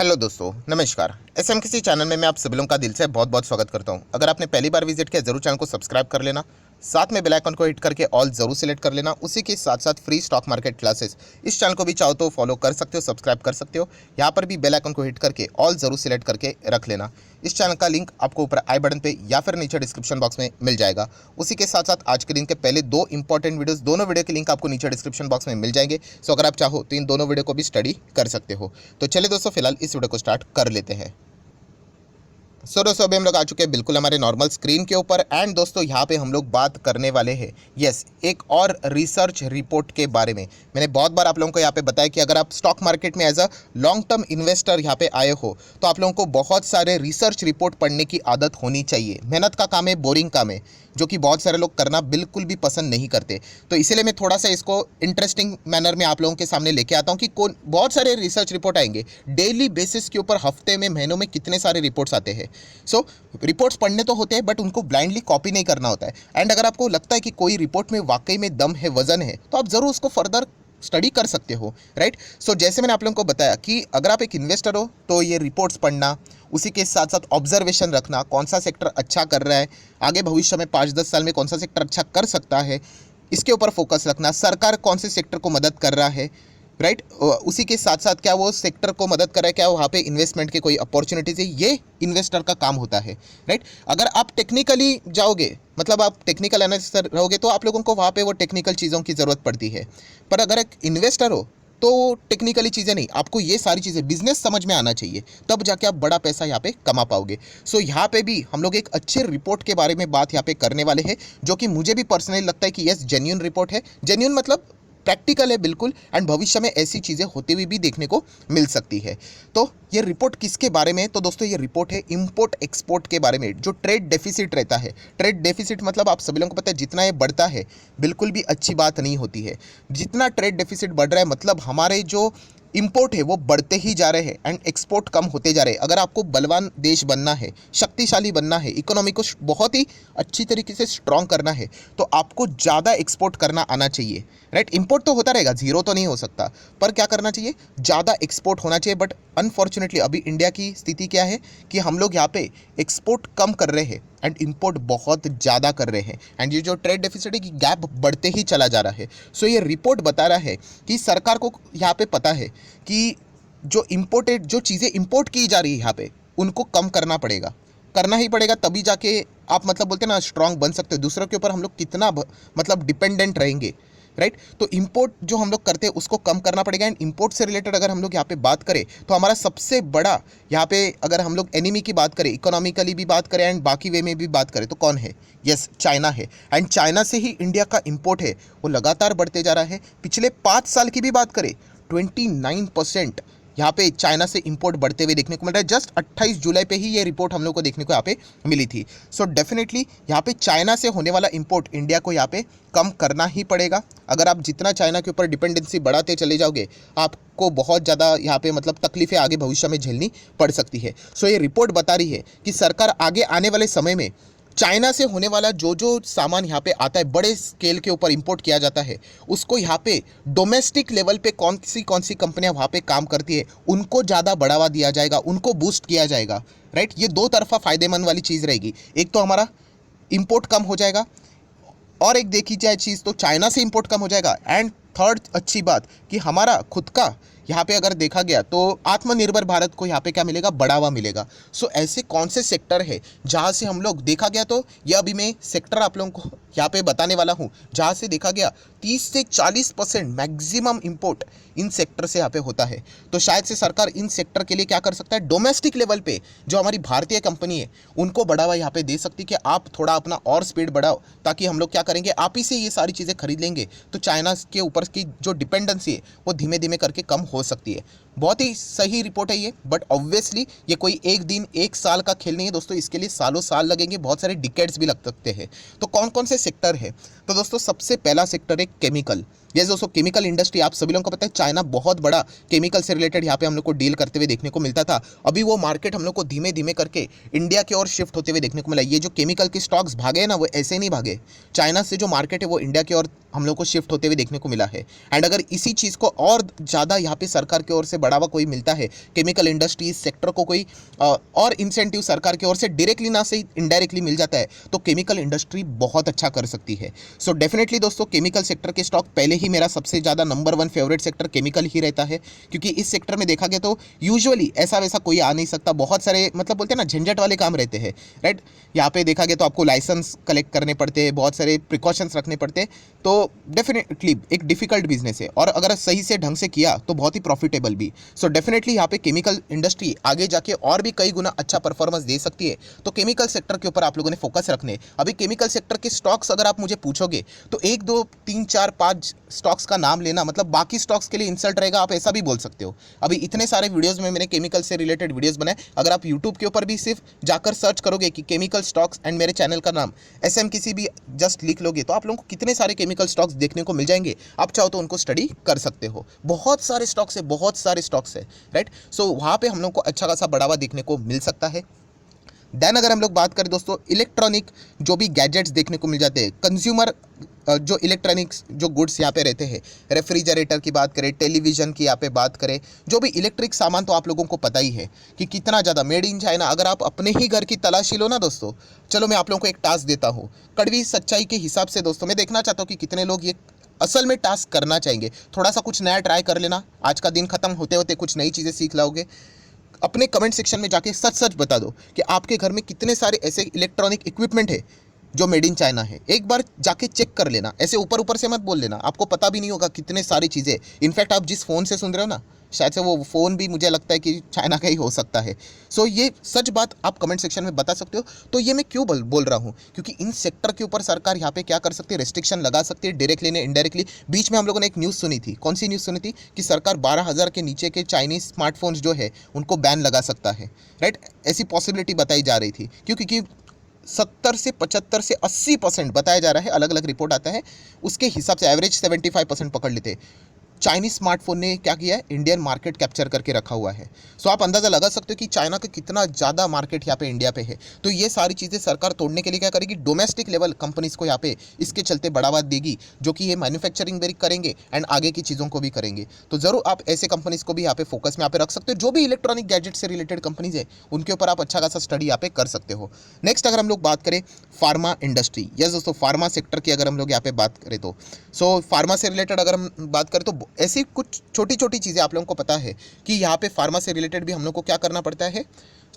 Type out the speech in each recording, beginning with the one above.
Hello दोस्तों, नमस्कार। SMKC channel में मैं आप सभी लोगों का दिल से बहुत बहुत स्वागत करता हूं। अगर आपने पहली बार विजिट किया जरूर चैनल को सब्सक्राइब कर लेना, साथ में बेल आइकन को हिट करके ऑल जरूर सिलेक्ट कर लेना। उसी के साथ साथ फ्री स्टॉक मार्केट क्लासेस इस चैनल को भी चाहो तो फॉलो कर सकते हो, सब्सक्राइब कर सकते हो। यहाँ पर भी बेल आइकन को हिट करके ऑल जरूर सिलेक्ट करके रख लेना। इस चैनल का लिंक आपको ऊपर आई बटन पे या फिर नीचे डिस्क्रिप्शन बॉक्स में मिल जाएगा। उसी के साथ साथ आज के दिन के पहले दो इंपॉर्टेंट वीडियोस, दोनों वीडियो के लिंक आपको नीचे डिस्क्रिप्शन बॉक्स में मिल जाएंगे। सो अगर आप चाहो तो इन दोनों वीडियो को भी स्टडी कर सकते हो। तो चलिए दोस्तों, फिलहाल इस वीडियो को स्टार्ट कर लेते हैं। दोस्तों अभी हम लोग आ चुके हैं बिल्कुल हमारे नॉर्मल स्क्रीन के ऊपर। एंड दोस्तों यहाँ पे हम लोग बात करने वाले हैं एक और रिसर्च रिपोर्ट के बारे में। मैंने बहुत बार आप लोगों को यहाँ पे बताया कि अगर आप स्टॉक मार्केट में as a long term investor यहाँ पे आए हो तो आप लोगों को बहुत सारे रिसर्च रिपोर्ट पढ़ने की आदत होनी चाहिए। मेहनत का काम है, बोरिंग काम है, जो कि बहुत सारे लोग करना बिल्कुल भी पसंद नहीं करते। तो इसीलिए मैं थोड़ा सा इसको इंटरेस्टिंग मैनर में आप लोगों के सामने लेके आता हूँ कि कौन बहुत सारे रिसर्च रिपोर्ट आएंगे डेली बेसिस के ऊपर, हफ्ते में, महीनों में कितने सारे रिपोर्ट्स आते हैं। सो रिपोर्ट्स पढ़ने तो होते हैं बट उनको ब्लाइंडली कॉपी नहीं करना होता है। एंड अगर आपको लगता है कि कोई रिपोर्ट में वाकई में दम है, वजन है, तो आप ज़रूर उसको फर्दर स्टडी कर सकते हो, राइट। सो जैसे मैंने आप लोगों को बताया कि अगर आप एक इन्वेस्टर हो तो ये रिपोर्ट्स पढ़ना, उसी के साथ साथ ऑब्जर्वेशन रखना, कौन सा सेक्टर अच्छा कर रहा है, आगे भविष्य में 5-10 साल में कौन सा सेक्टर अच्छा कर सकता है, इसके ऊपर फोकस रखना, सरकार कौन से सेक्टर को मदद कर रहा है, राइट। उसी के साथ साथ क्या वो सेक्टर को मदद कर रहा है, क्या वहाँ पे इन्वेस्टमेंट के कोई अपॉर्चुनिटीज है, ये इन्वेस्टर का काम होता है, राइट। अगर आप टेक्निकली जाओगे, मतलब आप टेक्निकल एनालिस्ट रहोगे, तो आप लोगों को वहाँ पे वो टेक्निकल चीज़ों की ज़रूरत पड़ती है। पर अगर एक इन्वेस्टर हो तो टेक्निकली चीज़ें नहीं, आपको ये सारी चीज़ें बिजनेस समझ में आना चाहिए, तब जाके आप बड़ा पैसा यहाँ पे कमा पाओगे। सो यहाँ पे भी हम लोग एक अच्छे रिपोर्ट के बारे में बात यहाँ पे करने वाले हैं, जो कि मुझे भी पर्सनली लगता है कि यस जेन्युइन रिपोर्ट है। जेन्युइन मतलब प्रैक्टिकल है बिल्कुल, एंड भविष्य में ऐसी चीज़ें होती हुई भी देखने को मिल सकती है। तो ये रिपोर्ट किसके बारे में है? तो दोस्तों ये रिपोर्ट है इंपोर्ट एक्सपोर्ट के बारे में, जो ट्रेड डेफिसिट रहता है। ट्रेड डेफिसिट मतलब आप सभी लोगों को पता है, जितना ये बढ़ता है बिल्कुल भी अच्छी बात नहीं होती है। जितना ट्रेड डेफिसिट बढ़ रहा है मतलब हमारे जो इंपोर्ट है वो बढ़ते ही जा रहे हैं एंड एक्सपोर्ट कम होते जा रहे हैं। अगर आपको बलवान देश बनना है, शक्तिशाली बनना है, इकोनॉमी को बहुत ही अच्छी तरीके से स्ट्रॉन्ग करना है, तो आपको ज़्यादा एक्सपोर्ट करना आना चाहिए, राइट। इंपोर्ट तो होता रहेगा, जीरो तो नहीं हो सकता, पर क्या करना चाहिए, ज़्यादा एक्सपोर्ट होना चाहिए। बट अनफॉर्चुनेटली अभी इंडिया की स्थिति क्या है कि हम लोग यहाँ पे एक्सपोर्ट कम कर रहे हैं एंड इंपोर्ट बहुत ज़्यादा कर रहे हैं। एंड ये जो ट्रेड डेफिसिट है कि गैप बढ़ते ही चला जा रहा है। सो ये रिपोर्ट बता रहा है कि सरकार को यहाँ पे पता है कि जो इम्पोर्टेड जो चीज़ें इंपोर्ट की जा रही है यहाँ पे, उनको कम करना पड़ेगा, करना ही पड़ेगा, तभी जाके आप मतलब बोलते हैं ना स्ट्रांग बन सकते हो। दूसरों के ऊपर हम लोग कितना मतलब डिपेंडेंट रहेंगे, राइट। तो इंपोर्ट जो हम लोग करते हैं उसको कम करना पड़ेगा। एंड इंपोर्ट से रिलेटेड अगर हम लोग यहाँ पे बात करें तो हमारा सबसे बड़ा यहाँ पे, अगर हम लोग एनिमी की बात करें, इकोनॉमिकली भी बात करें एंड बाकी वे में भी बात करें, तो कौन है? यस, चाइना है। एंड चाइना से ही इंडिया का इंपोर्ट है वो लगातार बढ़ते जा रहा है। पिछले 5 साल की भी बात करें, 29% यहाँ पे चाइना से इंपोर्ट बढ़ते हुए देखने को मिल रहा है। जस्ट 28 जुलाई पे ही ये रिपोर्ट हम लोग को देखने को यहाँ पे मिली थी। सो डेफिनेटली यहाँ पे चाइना से होने वाला इंपोर्ट इंडिया को यहाँ पे कम करना ही पड़ेगा। अगर आप जितना चाइना के ऊपर डिपेंडेंसी बढ़ाते चले जाओगे, आपको बहुत ज़्यादा यहाँ पे मतलब तकलीफें आगे भविष्य में झेलनी पड़ सकती है। सो ये रिपोर्ट बता रही है कि सरकार आगे आने वाले समय में चाइना से होने वाला जो जो सामान यहाँ पे आता है, बड़े स्केल के ऊपर इंपोर्ट किया जाता है, उसको यहाँ पे डोमेस्टिक लेवल पे कौन सी कंपनियाँ वहाँ पे काम करती है उनको ज़्यादा बढ़ावा दिया जाएगा, उनको बूस्ट किया जाएगा, राइट। ये दो तरफा फ़ायदेमंद वाली चीज़ रहेगी। एक तो हमारा इंपोर्ट कम हो जाएगा, और एक देखी जाए चीज़ तो चाइना से इंपोर्ट कम हो जाएगा। एंड थर्ड अच्छी बात कि हमारा खुद का यहाँ पे अगर देखा गया तो आत्मनिर्भर भारत को यहाँ पे क्या मिलेगा, बढ़ावा मिलेगा। सो ऐसे कौन से सेक्टर है जहाँ से हम लोग देखा गया, तो यह अभी मैं सेक्टर आप लोगों को यहाँ पे बताने वाला हूँ, जहाँ से देखा गया 30 से 40% मैक्सिमम इंपोर्ट इन सेक्टर से यहाँ पे होता है। तो शायद से सरकार इन सेक्टर के लिए क्या कर सकता है, डोमेस्टिक लेवल पे जो हमारी भारतीय कंपनी है उनको बढ़ावा यहाँ पे दे सकती है कि आप थोड़ा अपना और स्पीड बढ़ाओ, ताकि हम लोग क्या करेंगे, आप ही से ये सारी चीज़ें खरीद लेंगे, तो चाइना के ऊपर की जो डिपेंडेंसी है वो धीमे धीमे करके कम हो सकती है। बहुत ही सही रिपोर्ट है ये, बट ऑब्वियसली ये कोई एक दिन एक साल का खेल नहीं है दोस्तों, इसके लिए सालों साल लगेंगे, बहुत सारे डिकेड्स भी लग सकते हैं। तो कौन कौन से सेक्टर है? तो दोस्तों सबसे पहला सेक्टर है केमिकल। ये दोस्तों केमिकल इंडस्ट्री, आप सभी लोगों को पता है चाइना बहुत बड़ा केमिकल से रिलेटेड यहाँ पे हम लोग को डील करते हुए देखने को मिलता था। अभी वो मार्केट हम लोग को धीमे धीमे करके इंडिया की ओर शिफ्ट होते हुए देखने को मिला। ये जो केमिकल के स्टॉक्स भागे हैं ना, वो ऐसे नहीं भागे। चाइना से जो मार्केट है वो इंडिया की ओर हम लोग को शिफ्ट होते हुए देखने को मिला है। एंड अगर इसी चीज़ को और ज़्यादा यहाँ पे सरकार की ओर से बढ़ावा कोई मिलता है, केमिकल इंडस्ट्री सेक्टर को कोई और इंसेंटिव सरकार की ओर से डायरेक्टली ना से इनडायरेक्टली मिल जाता है, तो केमिकल इंडस्ट्री बहुत अच्छा कर सकती है। सो डेफिनेटली दोस्तों केमिकल सेक्टर के स्टॉक पहले ही मेरा सबसे ज़्यादा नंबर 1 फेवरेट सेक्टर केमिकल ही रहता है, क्योंकि इस सेक्टर में देखा गया तो यूजुअली ऐसा वैसा कोई आ नहीं सकता। बहुत सारे मतलब बोलते हैं ना झंझट वाले काम रहते हैं, राइट। यहाँ पे देखा गया तो आपको लाइसेंस कलेक्ट करने पड़ते हैं, बहुत सारे प्रिकॉशंस रखने पड़ते हैं, तो डेफिनेटली एक डिफिकल्ट बिजनेस है। और अगर सही से ढंग से किया तो बहुत ही प्रॉफिटेबल भी। सो डेफिनेटली यहाँ पे केमिकल इंडस्ट्री आगे जाके और भी कई गुना अच्छा परफॉर्मेंस दे सकती है। तो केमिकल सेक्टर के ऊपर आप लोगों ने फोकस रखने। अभी केमिकल सेक्टर के स्टॉक्स अगर आप मुझे पूछोगे तो 1 2 3 4 5 स्टॉक्स का नाम लेना मतलब बाकी स्टॉक्स के लिए इंसल्ट रहेगा, आप ऐसा भी बोल सकते हो। अभी इतने सारे वीडियोस में मैंने केमिकल से रिलेटेड वीडियोस बनाए, अगर आप यूट्यूब के ऊपर भी सिर्फ जाकर सर्च करोगे कि केमिकल स्टॉक्स एंड मेरे चैनल का नाम एसएमकेसी भी जस्ट लिख लोगे तो आप लोगों को कितने सारे केमिकल स्टॉक्स देखने को मिल जाएंगे। आप चाहो तो उनको स्टडी कर सकते हो। बहुत सारे स्टॉक्स है, बहुत सारे स्टॉक्स है, राइट। सो वहाँ पे हम लोग को अच्छा खासा बढ़ावा देखने को मिल सकता है। देन अगर हम लोग बात करें दोस्तों इलेक्ट्रॉनिक जो भी गैजेट्स देखने को मिल जाते हैं, कंज्यूमर जो इलेक्ट्रॉनिक्स जो गुड्स यहाँ पे रहते हैं, रेफ्रिजरेटर की बात करें, टेलीविज़न की यहाँ पे बात करें, जो भी इलेक्ट्रिक सामान, तो आप लोगों को पता ही है कि कितना ज़्यादा मेड इन चाइना। अगर आप अपने ही घर की तलाशी लो ना दोस्तों, चलो मैं आप लोगों को एक टास्क देता हूँ कड़वी सच्चाई के हिसाब से। दोस्तों मैं देखना चाहता हूँ कि कितने लोग ये असल में टास्क करना चाहेंगे। थोड़ा सा कुछ नया ट्राई कर लेना, आज का दिन खत्म होते होते कुछ नई चीज़ें सीख लाओगे। अपने कमेंट सेक्शन में जाके सच सच बता दो कि आपके घर में कितने सारे ऐसे इलेक्ट्रॉनिक इक्विपमेंट है जो मेड इन चाइना है। एक बार जाके चेक कर लेना, ऐसे ऊपर ऊपर से मत बोल लेना, आपको पता भी नहीं होगा कितने सारी चीज़ें। इनफैक्ट आप जिस फ़ोन से सुन रहे हो ना, शायद से वो फ़ोन भी मुझे लगता है कि चाइना का ही हो सकता है। सो ये सच बात आप कमेंट सेक्शन में बता सकते हो। तो ये मैं क्यों बोल रहा हूँ, क्योंकि इन सेक्टर के ऊपर सरकार यहाँ पे क्या कर सकती है, रेस्ट्रिक्शन लगा सकती है डायरेक्टली ने इनडायरेक्टली। बीच में हम लोगों ने एक न्यूज़ सुनी थी, कौन सी न्यूज़ सुनी थी, कि सरकार 12,000 के नीचे के चाइनीज़ स्मार्टफोन्स जो है उनको बैन लगा सकता है, राइट। ऐसी पॉसिबिलिटी बताई जा रही थी, क्योंकि 70 से 75 से 80% बताया जा रहा है, अलग अलग रिपोर्ट आता है, उसके हिसाब से एवरेज 75% पकड़ लेते हैं। चाइनीज स्मार्टफोन ने क्या किया है, इंडियन मार्केट कैप्चर करके रखा हुआ है। सो आप अंदाज़ा लगा सकते हो कि चाइना का कितना ज़्यादा मार्केट यहाँ पे इंडिया पे है। तो ये सारी चीज़ें सरकार तोड़ने के लिए क्या करेगी, डोमेस्टिक लेवल कंपनीज़ को यहाँ पे इसके चलते बढ़ावा देगी, जो कि ये मैन्युफैक्चरिंग भी करेंगे एंड आगे की चीज़ों को भी करेंगे। तो ज़रूर आप ऐसे कंपनीज़ को भी यहाँ पे फोकस में यहाँ पे रख सकते हो। जो भी इलेक्ट्रॉनिक गैजेट से रिलेटेड कंपनीज़ है उनके ऊपर आप अच्छा खासा स्टडी यहाँ पे कर सकते हो। नेक्स्ट अगर हम लोग बात करें फार्मा इंडस्ट्री, यस दोस्तों फार्मा सेक्टर की अगर हम लोग यहाँ पे बात करें तो फार्मा से रिलेटेड अगर हम बात करें तो ऐसी कुछ छोटी छोटी चीज़ें आप लोगों को पता है कि यहाँ पे फार्मा से रिलेटेड भी हम लोग को क्या करना पड़ता है,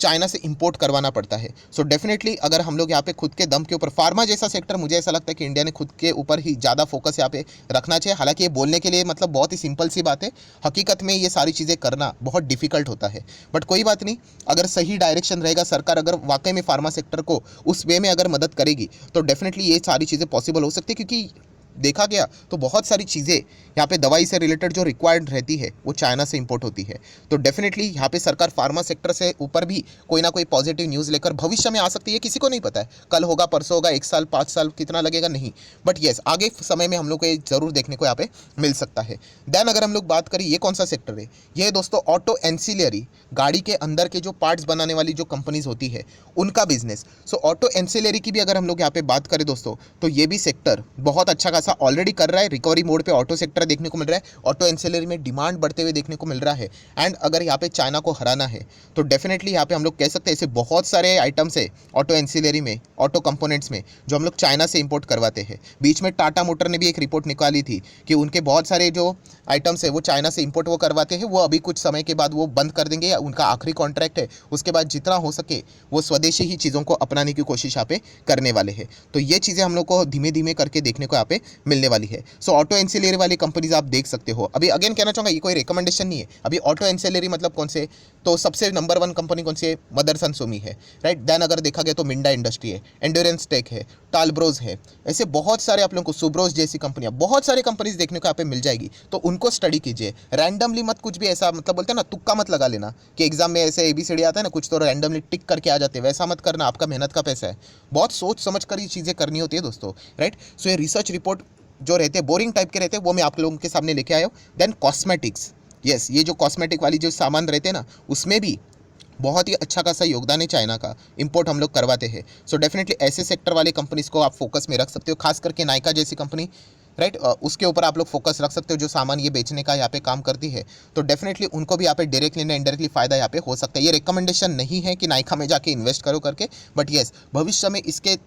चाइना से इंपोर्ट करवाना पड़ता है। सो डेफिनेटली अगर हम लोग यहाँ पे खुद के दम के ऊपर फार्मा जैसा सेक्टर, मुझे ऐसा लगता है कि इंडिया ने खुद के ऊपर ही ज़्यादा फोकस यहाँ पे रखना चाहिए। हालांकि ये बोलने के लिए मतलब बहुत ही सिंपल सी बात है, हकीकत में ये सारी चीज़ें करना बहुत डिफिकल्ट होता है। बट कोई बात नहीं, अगर सही डायरेक्शन रहेगा, सरकार अगर वाकई में फार्मा सेक्टर को उस वे में अगर मदद करेगी तो डेफिनेटली ये सारी चीज़ें पॉसिबल हो सकती है। क्योंकि देखा गया तो बहुत सारी चीज़ें यहाँ पे दवाई से रिलेटेड जो रिक्वायर्ड रहती है वो चाइना से इंपोर्ट होती है। तो डेफिनेटली यहाँ पे सरकार फार्मा सेक्टर से ऊपर भी कोई ना कोई पॉजिटिव न्यूज़ लेकर भविष्य में आ सकती है। किसी को नहीं पता है, कल होगा, परसों होगा, 1 साल 5 साल कितना लगेगा, नहीं। बट येस, आगे समय में हम लोग को ये ज़रूर देखने को यहाँ पे मिल सकता है। देन अगर हम लोग बात करें ये कौन सा सेक्टर है, ये दोस्तों ऑटो एंसिलरी, गाड़ी के अंदर के जो पार्ट्स बनाने वाली जो कंपनीज होती है उनका बिजनेस। सो ऑटो एंसिलरी की भी अगर हम लोग यहाँ पे बात करें दोस्तों, तो ये भी सेक्टर बहुत अच्छा खासा ऑलरेडी कर रहा है। रिकवरी मोड पे ऑटो सेक्टर देखने को मिल रहा है, ऑटो एंसिलरी में डिमांड बढ़ते हुए देखने को मिल रहा है। एंड अगर यहाँ पे चाइना को हराना है तो डेफिनेटली यहाँ पे हम लोग कह सकते हैं ऐसे बहुत सारे आइटम्स है ऑटो एंसिलरी में, ऑटो कंपोनेंट्स में, जो हम लोग चाइना से इंपोर्ट करवाते हैं। बीच में टाटा मोटर ने भी एक रिपोर्ट निकाली थी कि उनके बहुत सारे जो आइटम्स है वो चाइना से इंपोर्ट वो करवाते हैं, वो अभी कुछ समय के बाद वो बंद कर देंगे, या उनका आखिरी कॉन्ट्रैक्ट है, उसके बाद जितना हो सके वो स्वदेशी ही चीज़ों को अपनाने की कोशिश यहाँ पे करने वाले हैं। तो ये चीज़ें हम लोग को धीमे धीमे करके देखने को यहाँ पे मिलने वाली है। सो ऑटो एंसिलरी वाली कंपनीज आप देख सकते हो। अभी अगेन कहना चाहूँगा, ये कोई रिकमेंडेशन नहीं है। अभी ऑटो एंसिलरी मतलब कौन से, तो सबसे नंबर 1 कंपनी कौन सी है, मदरसन सुमी है, राइट। देन अगर देखा गया तो मिंडा इंडस्ट्री है, एंड्योरेंस टेक है, टालब्रोज है, ऐसे बहुत सारे आप लोगों को, सुब्रोज जैसी कंपनियां, बहुत सारी कंपनीज देखने को यहाँ पे मिल जाएगी। तो उनको स्टडी कीजिए, रैंडमली मत कुछ भी ऐसा मतलब बोलते हैं ना, तुक्का मत लगा लेना कि एग्जाम में ऐसे ABCD आता है ना, कुछ तो रैंडमली टिक करके आ जाते हैं, वैसा मत करना। आपका मेहनत का पैसा है, बहुत सोच समझ कर ये चीज़ें करनी होती है दोस्तों, राइट। सो ये रिसर्च रिपोर्ट जो रहते हैं बोरिंग टाइप के रहते हैं वो मैं आप लोगों के सामने लेके आया हूँ। देन कॉस्मेटिक्स, यस, ये जो कॉस्मेटिक वाली जो सामान रहते हैं ना, उसमें भी बहुत ही अच्छा खासा योगदान है चाइना का, इंपोर्ट हम लोग करवाते हैं। सो डेफिनेटली ऐसे सेक्टर वाले कंपनीज को आप फोकस में रख सकते हो, खास करके नायका जैसी कंपनी, राइट, उसके ऊपर आप लोग फोकस रख सकते हो, जो सामान ये बेचने का यहाँ पे काम करती है। तो डेफिनेटली उनको भी यहाँ पे डायरेक्टली ना इनडायरेक्टली फायदा यहाँ पे हो सकता है। ये रिकमेंडेशन नहीं है कि नायका में जाके इन्वेस्ट करो करके, बट येस, भविष्य में इसके,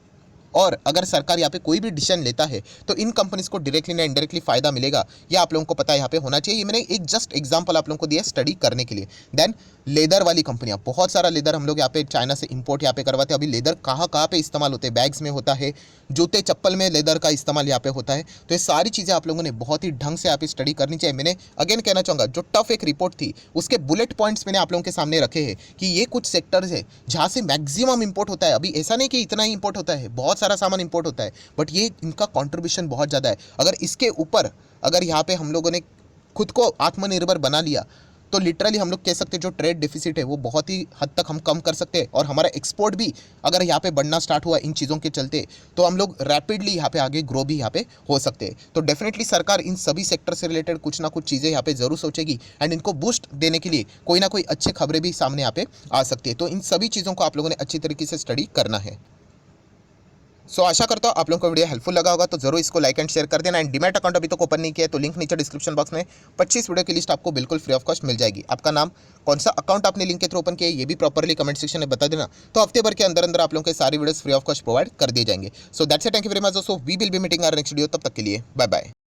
और अगर सरकार यहाँ पे कोई भी डिसीजन लेता है तो इन कंपनीज को डायरेक्टली ना इनडायरेक्टली फायदा मिलेगा, ये आप लोगों को पता है यहाँ पे होना चाहिए। ये मैंने एक जस्ट एग्जांपल आप लोगों को दिया स्टडी करने के लिए। देन लेदर वाली कंपनियां, बहुत सारा लेदर हम लोग यहाँ पे चाइना से इंपोर्ट यहाँ पे करवाते हैं। अभी लेदर कहाँ कहाँ पे इस्तेमाल होते हैं, बैग्स में होता है, जूते चप्पल में लेदर का इस्तेमाल यहाँ पे होता है। तो ये सारी चीज़ें आप लोगों ने बहुत ही ढंग से यहाँ पे स्टडी करनी चाहिए। मैंने अगेन कहना चाहूँगा, जो टफ एक रिपोर्ट थी उसके बुलेट पॉइंट्स मैंने आप लोगों के सामने रखे हैं कि ये कुछ सेक्टर्स है जहाँ से मैक्सिमम इंपोर्ट होता है। अभी ऐसा नहीं कि इतना ही इंपोर्ट होता है, बहुत सारा सामान इंपोर्ट होता है, बट ये इनका कंट्रीब्यूशन बहुत ज़्यादा है। अगर इसके ऊपर अगर यहाँ पे हम लोगों ने खुद को आत्मनिर्भर बना लिया तो लिटरली हम लोग कह सकते हैं जो ट्रेड डिफिसिट है वो बहुत ही हद तक हम कम कर सकते हैं, और हमारा एक्सपोर्ट भी अगर यहाँ पे बढ़ना स्टार्ट हुआ इन चीज़ों के चलते, तो हम लोग रैपिडली यहाँ पे आगे ग्रो भी यहाँ पे हो सकते हैं। तो डेफिनेटली सरकार इन सभी सेक्टर से रिलेटेड कुछ ना कुछ चीज़ें यहाँ पे जरूर सोचेगी, एंड इनको बूस्ट देने के लिए कोई ना कोई अच्छी खबरें भी सामने यहाँ पे आ सकती है। तो इन सभी चीज़ों को आप लोगों ने अच्छी तरीके से स्टडी करना है। सो आशा करता हूँ आप लोगों को वीडियो हेल्पफुल लगा होगा, तो जरूर इसको लाइक एंड शेयर कर देना। एंड डीमैट अकाउंट अभी तक ओपन नहीं किया है तो लिंक नीचे डिस्क्रिप्शन बॉक्स में 25 वीडियो की लिस्ट आपको बिल्कुल फ्री ऑफ कॉस्ट मिल जाएगी। आपका नाम, कौन सा अकाउंट आपने लिंक के थ्रू ओपन किया है, ये भी प्रॉपरली कमेंट सेक्शन में बता देना। तो हफ्ते भर के अंदर अंदर आप लोगों के सारी videos free of cost provide कर दिए जाएंगे। So that's it, thank you very much दोस्तों, we will be meeting our next video. तब तक के लिए बाय बाय।